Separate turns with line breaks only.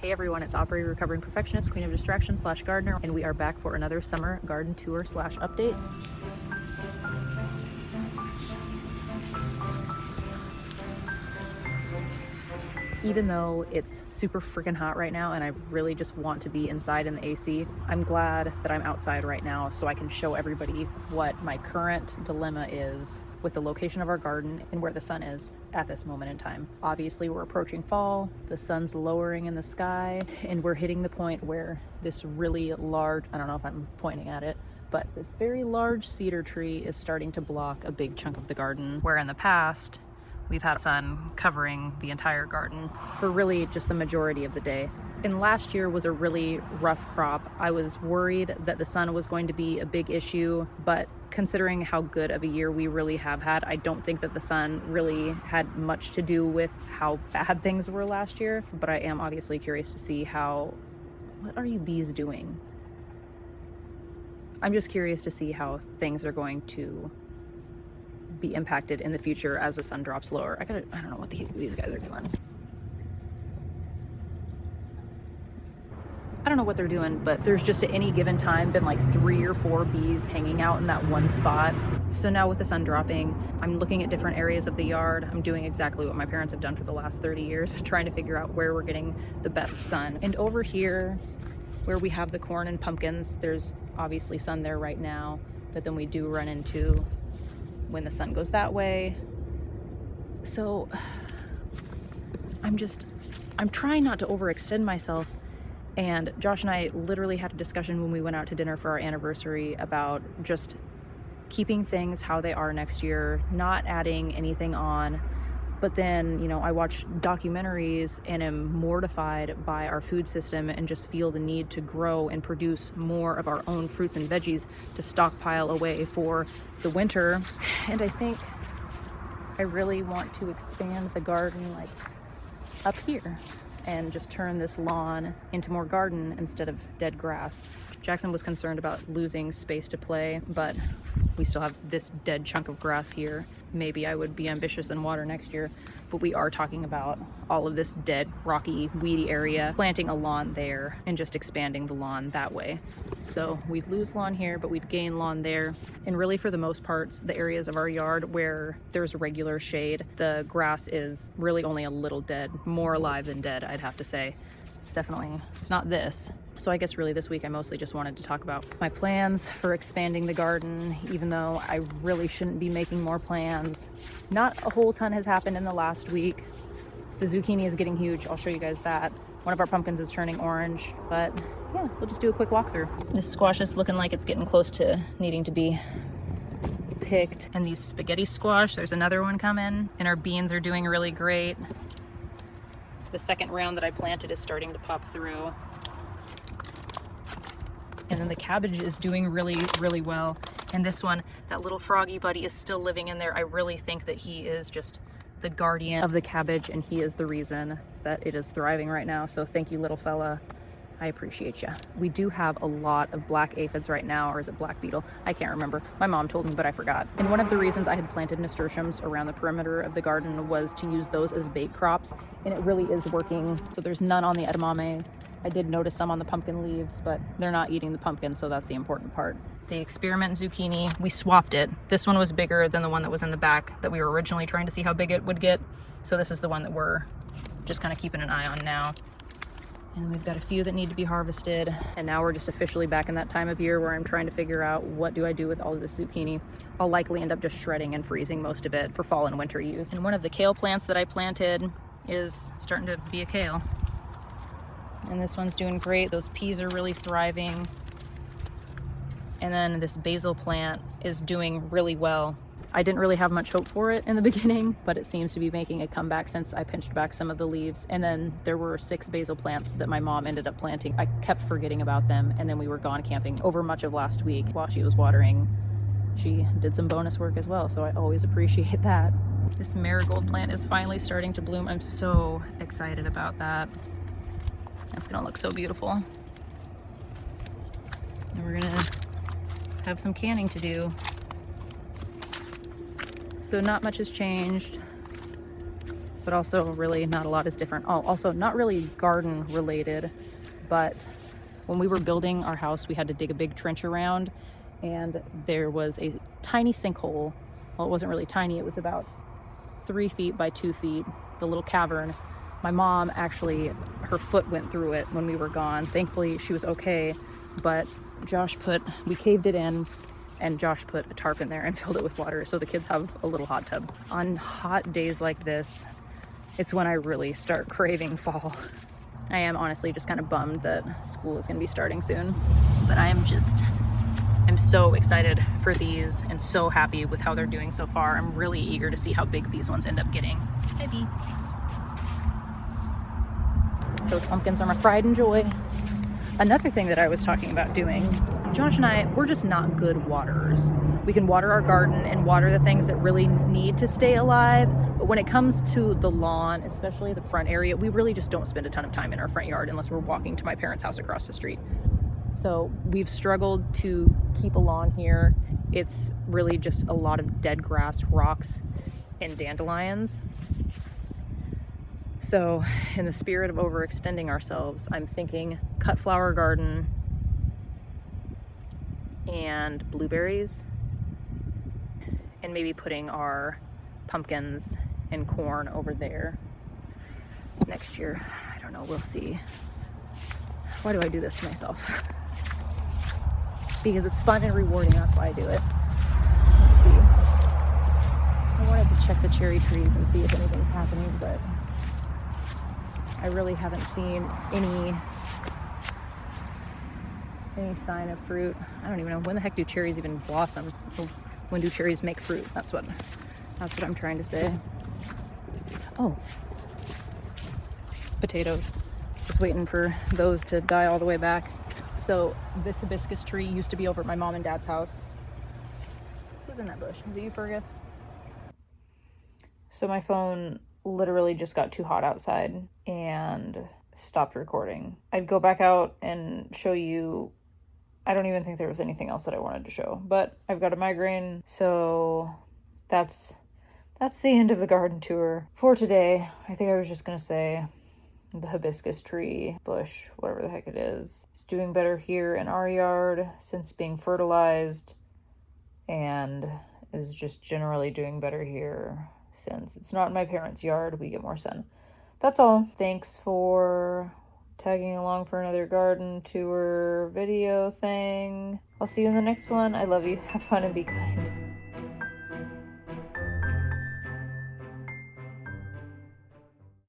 Hey everyone, it's Aubrey, recovering perfectionist, queen of distraction / gardener, and we are back for another summer garden tour / update. Even though it's super freaking hot right now and I really just want to be inside in the AC, I'm glad that I'm outside right now so I can show everybody what my current dilemma is with the location of our garden and where the sun is at this moment in time. Obviously, we're approaching fall, the sun's lowering in the sky, and we're hitting the point where this really large, I don't know if I'm pointing at it, but this very large cedar tree is starting to block a big chunk of the garden, where in the past, we've had sun covering the entire garden for really just the majority of the day. And last year was a really rough crop. I was worried that the sun was going to be a big issue, but considering how good of a year we really have had, I don't think that the sun really had much to do with how bad things were last year. But I am obviously curious to see what are you bees doing? I'm just curious to see how things are going to be impacted in the future as the sun drops lower. I don't know what these guys are doing. I don't know what they're doing, but there's just at any given time been like 3 or 4 bees hanging out in that one spot. So now with the sun dropping, I'm looking at different areas of the yard. I'm doing exactly what my parents have done for the last 30 years, trying to figure out where we're getting the best sun. And over here, where we have the corn and pumpkins, there's obviously sun there right now, but then we do run into when the sun goes that way. So I'm trying not to overextend myself. And Josh and I literally had a discussion when we went out to dinner for our anniversary about just keeping things how they are next year, not adding anything on. But then, I watch documentaries and am mortified by our food system and just feel the need to grow and produce more of our own fruits and veggies to stockpile away for the winter. And I think I really want to expand the garden like up here and just turn this lawn into more garden instead of dead grass. Jackson was concerned about losing space to play, but we still have this dead chunk of grass here. Maybe I would be ambitious and water next year, but we are talking about all of this dead, rocky, weedy area, planting a lawn there and just expanding the lawn that way. So we'd lose lawn here, but we'd gain lawn there. And really, for the most part, the areas of our yard where there's regular shade, the grass is really only a little dead, more alive than dead, I'd have to say. It's not this. So I guess really this week I mostly just wanted to talk about my plans for expanding the garden, even though I really shouldn't be making more plans. Not a whole ton has happened in the last week. The zucchini is getting huge. I'll show you guys that. One of our pumpkins is turning orange, but yeah, we'll just do a quick walkthrough. This squash is looking like it's getting close to needing to be picked. And these spaghetti squash, there's another one coming, and our beans are doing really great. The second round that I planted is starting to pop through. And then the cabbage is doing really, really well. And this one, that little froggy buddy is still living in there. I really think that he is just the guardian of the cabbage, and he is the reason that it is thriving right now. So thank you, little fella. I appreciate you. We do have a lot of black aphids right now, or is it black beetle? I can't remember. My mom told me, but I forgot. And one of the reasons I had planted nasturtiums around the perimeter of the garden was to use those as bait crops, and it really is working. So there's none on the edamame. I did notice some on the pumpkin leaves, but they're not eating the pumpkin, so that's the important part. The experiment zucchini, we swapped it. This one was bigger than the one that was in the back that we were originally trying to see how big it would get. So this is the one that we're just kind of keeping an eye on now. And we've got a few that need to be harvested. And now we're just officially back in that time of year where I'm trying to figure out what do I do with all of this zucchini. I'll likely end up just shredding and freezing most of it for fall and winter use. And one of the kale plants that I planted is starting to be a kale. And this one's doing great. Those peas are really thriving. And then this basil plant is doing really well. I didn't really have much hope for it in the beginning, but it seems to be making a comeback since I pinched back some of the leaves. And then there were 6 basil plants that my mom ended up planting. I kept forgetting about them, and then we were gone camping over much of last week while she was watering. She did some bonus work as well, so I always appreciate that. This marigold plant is finally starting to bloom. I'm so excited about that. That's gonna look so beautiful. And we're gonna have some canning to do. So not much has changed. but also really not a lot is different. Oh, also not really garden related, but when we were building our house, we had to dig a big trench around, and there was a tiny sinkhole. Well, it wasn't really tiny, it was about 3 feet by 2 feet, the little cavern. My mom actually, her foot went through it when we were gone. Thankfully, she was okay, but we caved it in, and Josh put a tarp in there and filled it with water so the kids have a little hot tub. On hot days like this, it's when I really start craving fall. I am honestly just kind of bummed that school is going to be starting soon, but I'm so excited for these and so happy with how they're doing so far. I'm really eager to see how big these ones end up getting. Maybe. Those pumpkins are my pride and joy. Another thing that I was talking about doing, Josh and I, we're just not good waterers. We can water our garden and water the things that really need to stay alive, but when it comes to the lawn, especially the front area, we really just don't spend a ton of time in our front yard unless we're walking to my parents' house across the street. So we've struggled to keep a lawn here. It's really just a lot of dead grass, rocks, and dandelions. So in the spirit of overextending ourselves, I'm thinking cut flower garden and blueberries, and maybe putting our pumpkins and corn over there next year. I don't know, we'll see. Why do I do this to myself? Because it's fun and rewarding, that's why I do it. Let's see. I wanted to check the cherry trees and see if anything's happening, but I really haven't seen any sign of fruit. I don't even know, when the heck do cherries even blossom? When do cherries make fruit? That's what I'm trying to say. Oh, potatoes. Just waiting for those to die all the way back. So this hibiscus tree used to be over at my mom and dad's house. Who's in that bush? Is it you, Fergus? So my phone literally just got too hot outside and stopped recording. I'd go back out and show you. I don't even think there was anything else that I wanted to show, but I've got a migraine, so that's the end of the garden tour for today. I think I was just gonna say the hibiscus tree, bush, whatever the heck it is doing better here in our yard since being fertilized, and is just generally doing better here since it's not in my parents' yard. We get more sun. That's all. Thanks for tagging along for another garden tour video thing. I'll see you in the next one. I love you. Have fun and be kind.